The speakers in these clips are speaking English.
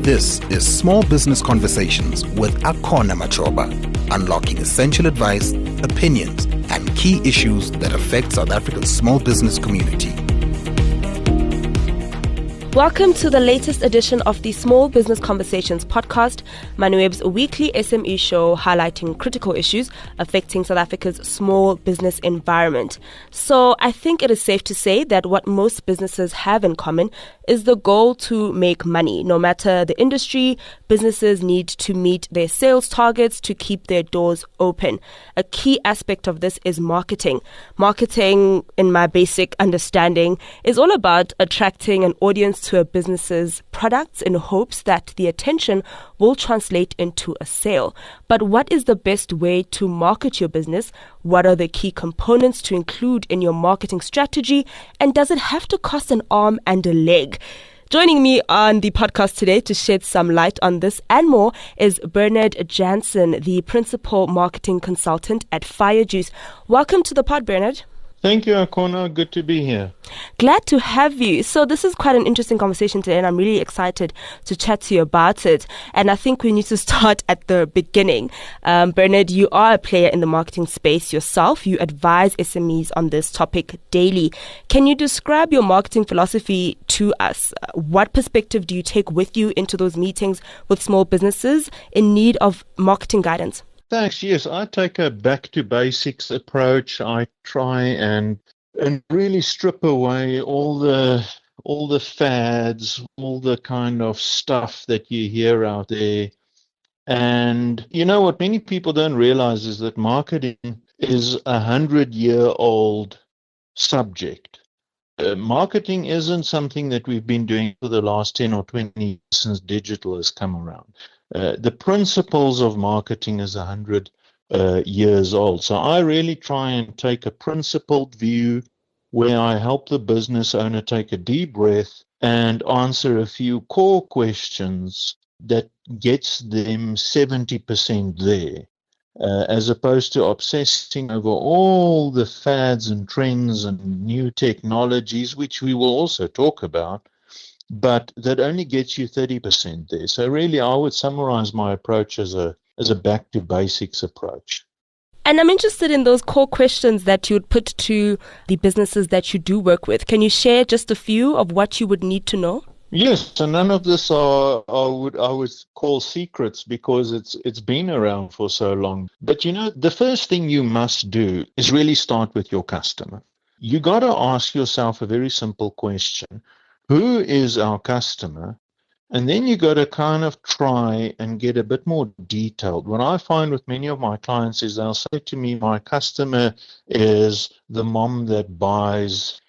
This is Small Business Conversations with Akona Machoba, unlocking essential advice, opinions, and key issues that affect South Africa's small business community. Welcome to the latest edition of the Small Business Conversations podcast, Moneyweb's weekly SME show highlighting critical issues affecting South Africa's small business environment. So I think it is safe to say that what most businesses have in common is the goal to make money. No matter the industry, businesses need to meet their sales targets to keep their doors open. A key aspect of this is marketing. Marketing, in my basic understanding, is all about attracting an audience to a business's products in hopes that the attention will translate into a sale. But what is the best way to market your business? What are the key components to include in your marketing strategy? And does it have to cost an arm and a leg? Joining me on the podcast today to shed some light on this and more is Bernard Jansen, the Principal Marketing Consultant at Firejuice. Welcome to the pod, Bernard. Thank you, Akona. Good to be here. Glad to have you. So this is quite an interesting conversation today, and I'm really excited to chat to you about it. And I think we need to start at the beginning. Bernard, you are a player in the marketing space yourself. You advise SMEs on this topic daily. Can you describe your marketing philosophy to us? What perspective do you take with you into those meetings with small businesses in need of marketing guidance? Thanks. Yes, I take a back to basics approach. I try and really strip away all the fads, all the kind of stuff that you hear out there. And you know what many people don't realize is that marketing is 100-year-old subject. Marketing isn't something that we've been doing for the last 10 or 20 years since digital has come around. The principles of marketing is 100 years old. So I really try and take a principled view where I help the business owner take a deep breath and answer a few core questions that gets them 70% there, as opposed to obsessing over all the fads and trends and new technologies, which we will also talk about, but that only gets you 30% there. So really, I would summarize my approach as a back to basics approach. And I'm interested in those core questions that you would put to the businesses that you do work with. Can you share just a few of what you would need to know? Yes, and none of this I would call secrets because it's been around for so long. But you know, the first thing you must do is really start with your customer. You got to ask yourself a very simple question. Who is our customer? And then you got to kind of try and get a bit more detailed. What I find with many of my clients is they'll say to me, my customer is the mom that buys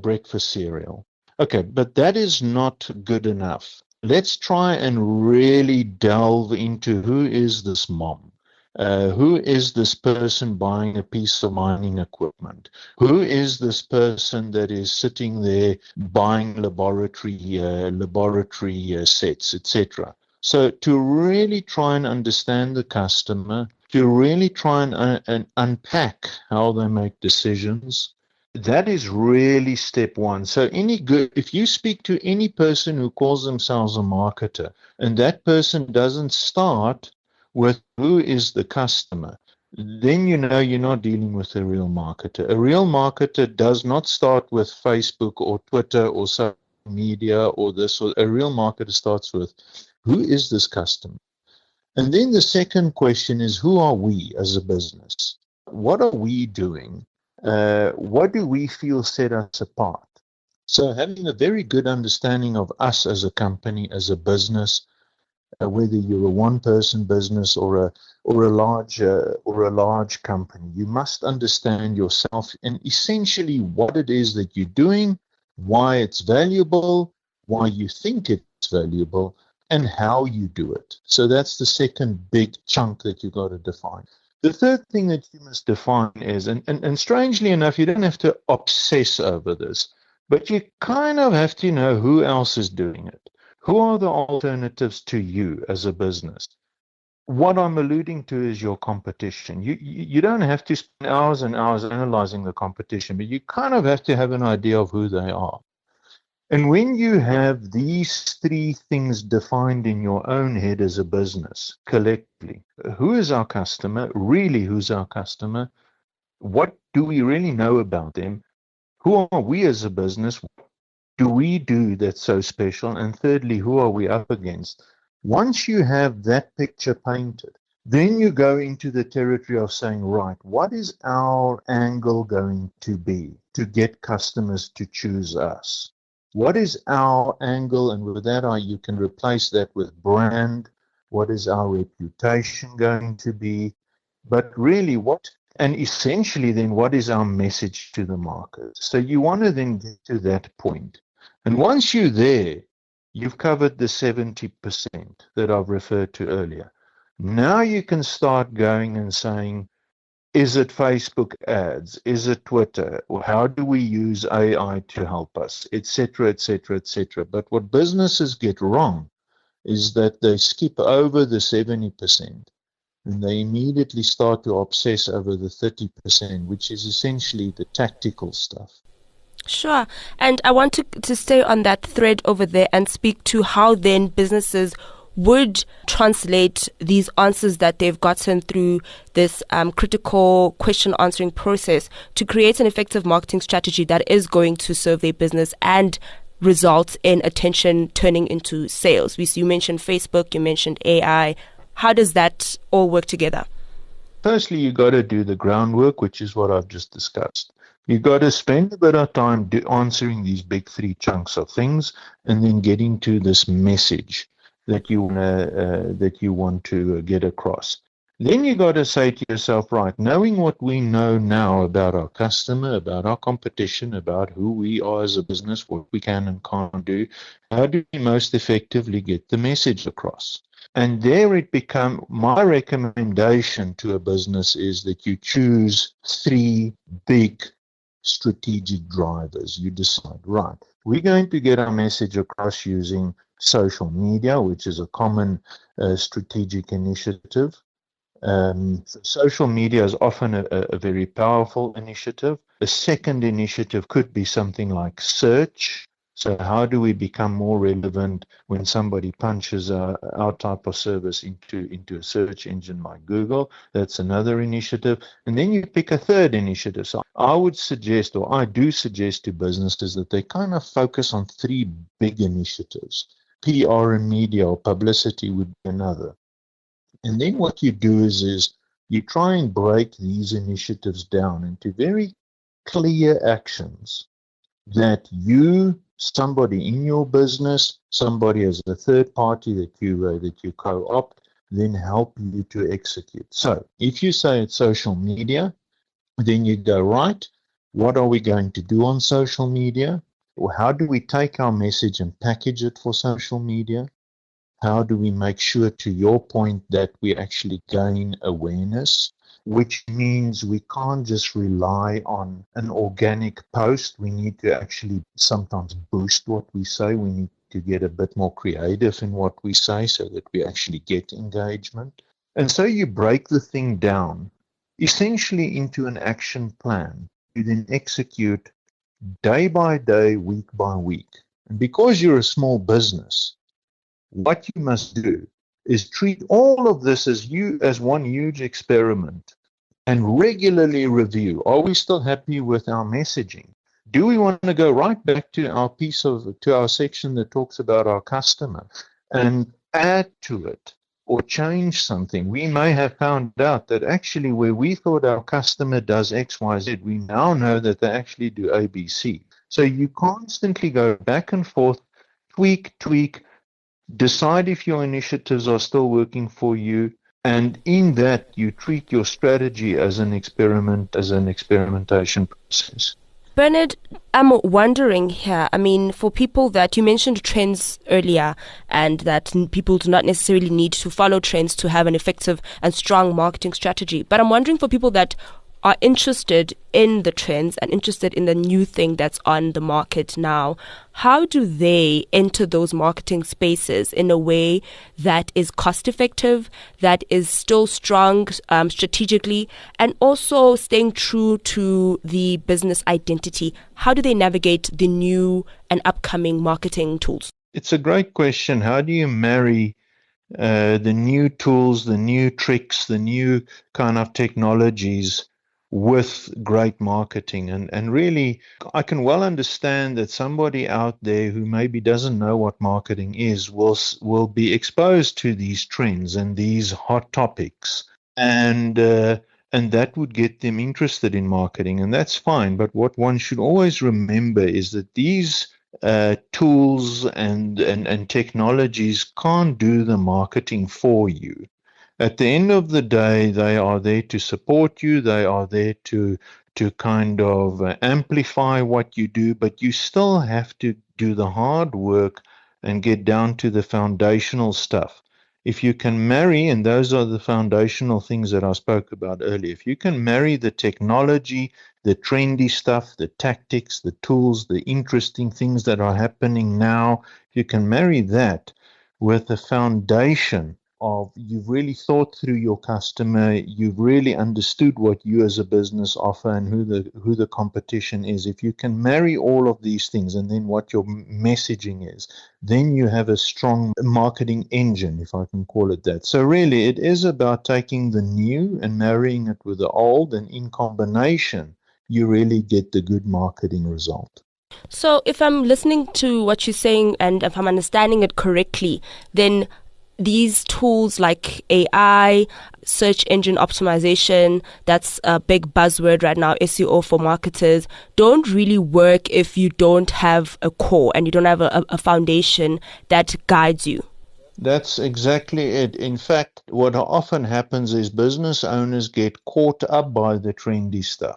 breakfast cereal. Okay, but that is not good enough. Let's try and really delve into who is this mom? Who is this person buying a piece of mining equipment? Who is this person that is sitting there buying laboratory sets, etc.? So to really try and understand the customer, to really try and unpack how they make decisions, that is really step one. So if you speak to any person who calls themselves a marketer, and that person doesn't start with who is the customer, then you know you're not dealing with a real marketer. A real marketer does not start with Facebook or Twitter or social media or this. Or a real marketer starts with who is this customer? And then the second question is, who are we as a business? What are we doing? What do we feel set us apart? So having a very good understanding of us as a company, as a business, whether you're a one-person business or a large company, you must understand yourself and essentially what it is that you're doing, why it's valuable, why you think it's valuable, and how you do it. So that's the second big chunk that you got to define. The third thing that you must define is, and strangely enough, you don't have to obsess over this, but you kind of have to know who else is doing it. Who are the alternatives to you as a business? What I'm alluding to is your competition. You don't have to spend hours and hours analyzing the competition, but you kind of have to have an idea of who they are. And when you have these three things defined in your own head as a business collectively, who is our customer? Really, who's our customer? What do we really know about them? Who are we as a business? What do we do that's so special? And thirdly, who are we up against? Once you have that picture painted, then you go into the territory of saying, right, what is our angle going to be to get customers to choose us? What is our angle? And with that, you can replace that with brand. What is our reputation going to be? But really, and essentially then what is our message to the market? So you want to then get to that point. And once you're there, you've covered the 70% that I've referred to earlier. Now you can start going and saying, is it Facebook ads? Is it Twitter? Or how do we use AI to help us? Etc., etc., etc. But what businesses get wrong is that they skip over the 70%. And they immediately start to obsess over the 30%, which is essentially the tactical stuff. Sure. And I want to stay on that thread over there and speak to how then businesses would translate these answers that they've gotten through this critical question answering process to create an effective marketing strategy that is going to serve their business and result in attention turning into sales. You mentioned Facebook, you mentioned AI. How does that all work together? Firstly, you got to do the groundwork, which is what I've just discussed. You got to spend a bit of time answering these big three chunks of things, and then getting to this message that you want to get across. Then you got to say to yourself, right, knowing what we know now about our customer, about our competition, about who we are as a business, what we can and can't do, how do we most effectively get the message across? And there my recommendation to a business is that you choose three big strategic drivers. You decide, right, we're going to get our message across using social media, which is a common strategic initiative. Social media is often a very powerful initiative. A second initiative could be something like search. So how do we become more relevant when somebody punches our type of service into a search engine like Google? That's another initiative. And then you pick a third initiative. So I would suggest, or I do suggest to businesses that they kind of focus on three big initiatives. PR and media or publicity would be another. And then what you do is you try and break these initiatives down into very clear actions that somebody in your business, somebody as a third party that you co-opt, then help you to execute. So if you say it's social media, then you go, right, what are we going to do on social media? Or how do we take our message and package it for social media? How do we make sure, to your point, that we actually gain awareness? Which means we can't just rely on an organic post. We need to actually sometimes boost what we say. We need to get a bit more creative in what we say so that we actually get engagement. And so you break the thing down essentially into an action plan. You then execute day by day, week by week. And because you're a small business, what you must do is treat all of this as one huge experiment and regularly review. Are we still happy with our messaging? Do we want to go right back to our section that talks about our customer and add to it or change something? We may have found out that actually where we thought our customer does X, Y, Z, we now know that they actually do A, B, C. So you constantly go back and forth, tweak, decide if your initiatives are still working for you, and in that you treat your strategy as an experiment, as an experimentation process. Bernard, I'm wondering here, for people that you mentioned trends earlier and that people do not necessarily need to follow trends to have an effective and strong marketing strategy. But I'm wondering for people that are interested in the trends and interested in the new thing that's on the market now, how do they enter those marketing spaces in a way that is cost effective, that is still strong strategically, and also staying true to the business identity? How do they navigate the new and upcoming marketing tools? It's a great question. How do you marry the new tools, the new tricks, the new kind of technologies with great marketing? And really, I can well understand that somebody out there who maybe doesn't know what marketing is will be exposed to these trends and these hot topics, and that would get them interested in marketing, and that's fine. But what one should always remember is that these tools and technologies can't do the marketing for you. At the end of the day, they are there to support you. They are there to kind of amplify what you do, but you still have to do the hard work and get down to the foundational stuff. If you can marry, and those are the foundational things that I spoke about earlier, if you can marry the technology, the trendy stuff, the tactics, the tools, the interesting things that are happening now, if you can marry that with the foundation of you've really thought through your customer, you've really understood what you as a business offer and who the competition is. If you can marry all of these things and then what your messaging is, then you have a strong marketing engine, if I can call it that. So really, it is about taking the new and marrying it with the old, and in combination, you really get the good marketing result. So if I'm listening to what you're saying and if I'm understanding it correctly, then these tools like AI, search engine optimization, that's a big buzzword right now, SEO for marketers, don't really work if you don't have a core and you don't have a foundation that guides you. That's exactly it. In fact, what often happens is business owners get caught up by the trendy stuff.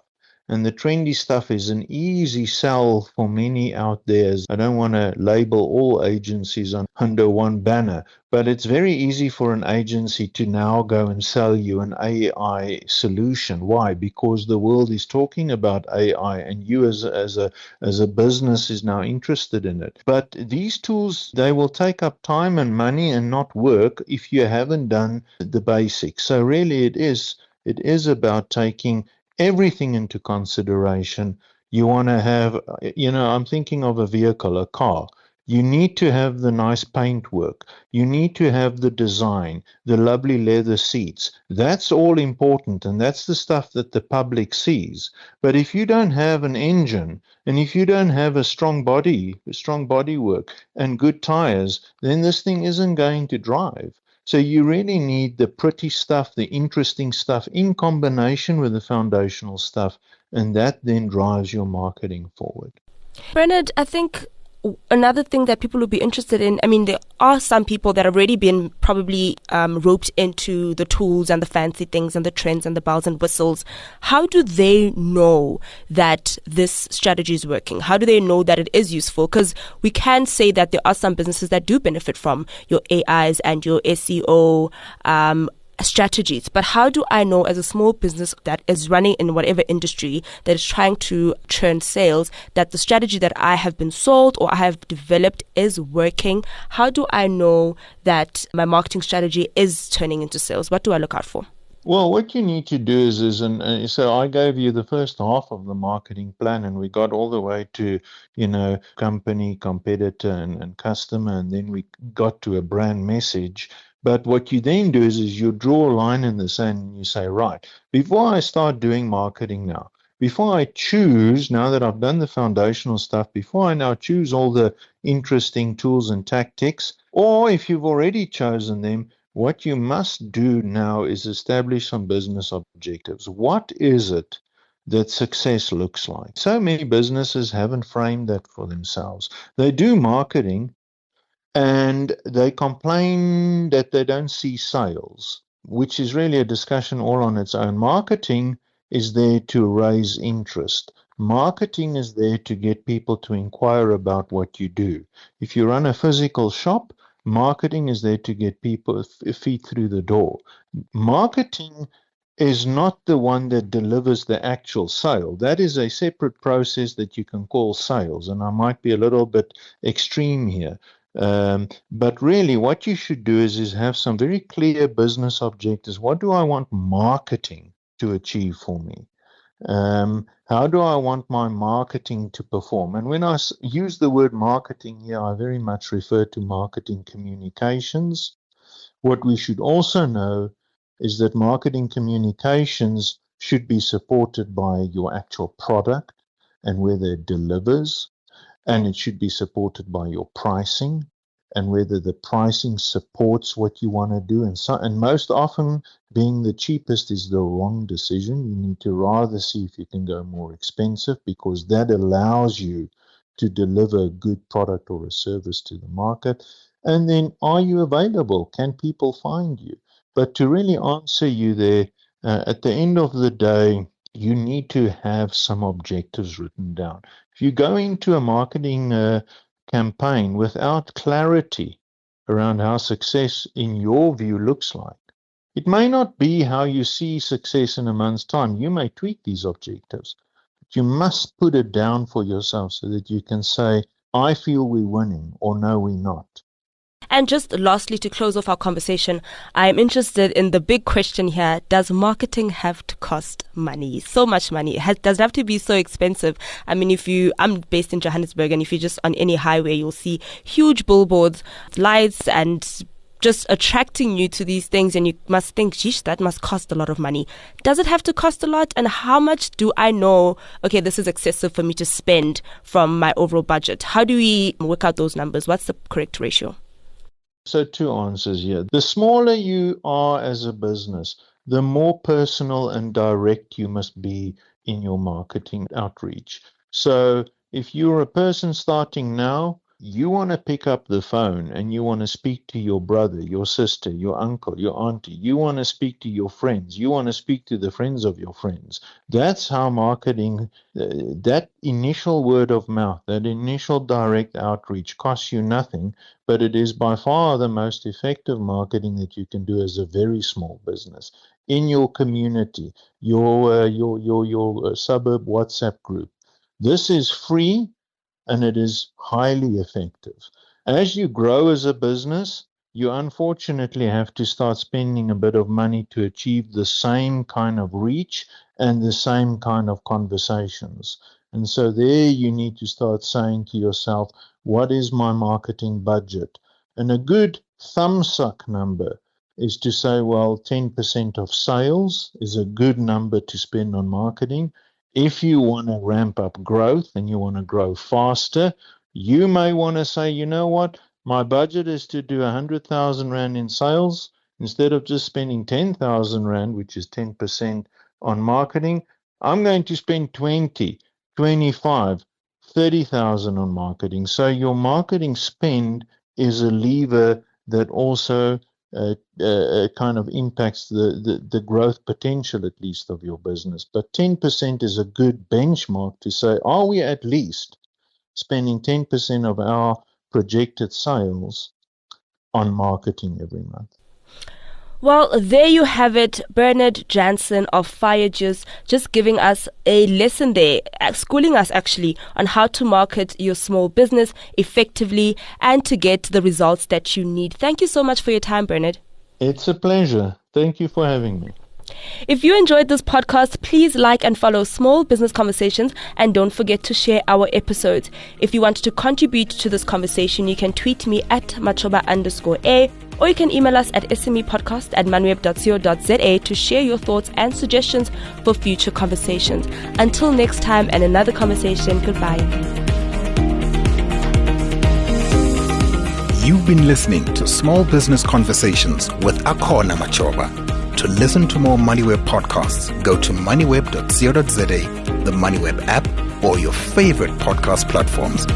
And the trendy stuff is an easy sell for many out there. I don't want to label all agencies under one banner, but it's very easy for an agency to now go and sell you an AI solution. Why? Because the world is talking about AI, and you as a business is now interested in it. But these tools, they will take up time and money and not work if you haven't done the basics. So really it is about taking everything into consideration. You want to have, I'm thinking of a vehicle, a car. You need to have the nice paintwork. You need to have the design, the lovely leather seats. That's all important, and that's the stuff that the public sees. But if you don't have an engine, and if you don't have a strong bodywork and good tires, then this thing isn't going to drive. So you really need the pretty stuff, the interesting stuff in combination with the foundational stuff, and that then drives your marketing forward. Bernard, I think another thing that people would be interested in, I mean, there are some people that have already been probably roped into the tools and the fancy things and the trends and the bells and whistles. How do they know that this strategy is working? How do they know that it is useful? Because we can say that there are some businesses that do benefit from your AIs and your SEO strategies, but how do I know as a small business that is running in whatever industry that is trying to churn sales that the strategy that I have been sold or I have developed is working? How do I know that my marketing strategy is turning into sales? What do I look out for? Well, what you need to do so I gave you the first half of the marketing plan, and we got all the way to, company, competitor, and customer, and then we got to a brand message. But what you then do is you draw a line in the sand and you say, right, before I start doing marketing now, before I choose, now that I've done the foundational stuff, before I now choose all the interesting tools and tactics, or if you've already chosen them, what you must do now is establish some business objectives. What is it that success looks like? So many businesses haven't framed that for themselves. They do marketing, and they complain that they don't see sales, which is really a discussion all on its own. Marketing is there to raise interest. Marketing is there to get people to inquire about what you do. If you run a physical shop, marketing is there to get people feet through the door. Marketing is not the one that delivers the actual sale. That is a separate process that you can call sales. And I might be a little bit extreme here. But really, what you should do is have some very clear business objectives. What do I want marketing to achieve for me? How do I want my marketing to perform? And when I use the word marketing here, I very much refer to marketing communications. What we should also know is that marketing communications should be supported by your actual product and whether it delivers, and it should be supported by your pricing and whether the pricing supports what you want to do. And most often, being the cheapest is the wrong decision. You need to rather see if you can go more expensive, because that allows you to deliver a good product or a service to the market. And then, are you available? Can people find you? But to really answer you there, at the end of the day, you need to have some objectives written down. If you go into a marketing campaign without clarity around how success in your view looks like, it may not be how you see success in a month's time. You may tweak these objectives, but you must put it down for yourself so that you can say, I feel we're winning, or no, we're not. And just lastly, to close off our conversation, I'm interested in the big question here. Does marketing have to cost money? So much money. Does it have to be so expensive? I mean, I'm based in Johannesburg, and if you're just on any highway, you'll see huge billboards, lights, and just attracting you to these things, and you must think, geez, that must cost a lot of money. Does it have to cost a lot? And how much do I know, okay, this is excessive for me to spend from my overall budget? How do we work out those numbers? What's the correct ratio? So 2 answers here. The smaller you are as a business, the more personal and direct you must be in your marketing outreach. So if you're a person starting now, you want to pick up the phone and you want to speak to your brother, your sister, your uncle, your auntie. You want to speak to your friends. You want to speak to the friends of your friends. That's how marketing, that initial word of mouth, that initial direct outreach costs you nothing, but it is by far the most effective marketing that you can do as a very small business. In your community, your suburb WhatsApp group. This is free, and it is highly effective. As you grow as a business, you unfortunately have to start spending a bit of money to achieve the same kind of reach and the same kind of conversations. And so there you need to start saying to yourself, what is my marketing budget? And a good thumbsuck number is to say, well, 10% of sales is a good number to spend on marketing. If you want to ramp up growth and you want to grow faster, you may want to say, you know what, my budget is to do 100,000 Rand in sales. Instead of just spending 10,000 Rand, which is 10% on marketing, I'm going to spend 20, 25, 30,000 on marketing. So your marketing spend is a lever that also kind of impacts the growth potential, at least, of your business. But 10% is a good benchmark to say, are we at least spending 10% of our projected sales on marketing every month? Well, there you have it. Bernard Jansen of FireJuice just giving us a lesson there, schooling us actually on how to market your small business effectively and to get the results that you need. Thank you so much for your time, Bernard. It's a pleasure. Thank you for having me. If you enjoyed this podcast, please like and follow Small Business Conversations, and don't forget to share our episodes. If you want to contribute to this conversation, you can tweet me at machoba_a, or you can email us at smepodcast@moneyweb.co.za to share your thoughts and suggestions for future conversations. Until next time and another conversation, goodbye. You've been listening to Small Business Conversations with Akona Machoba. To listen to more Moneyweb podcasts, go to moneyweb.co.za, the Moneyweb app, or your favorite podcast platforms.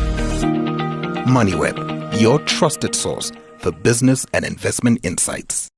Moneyweb, your trusted source for business and investment insights.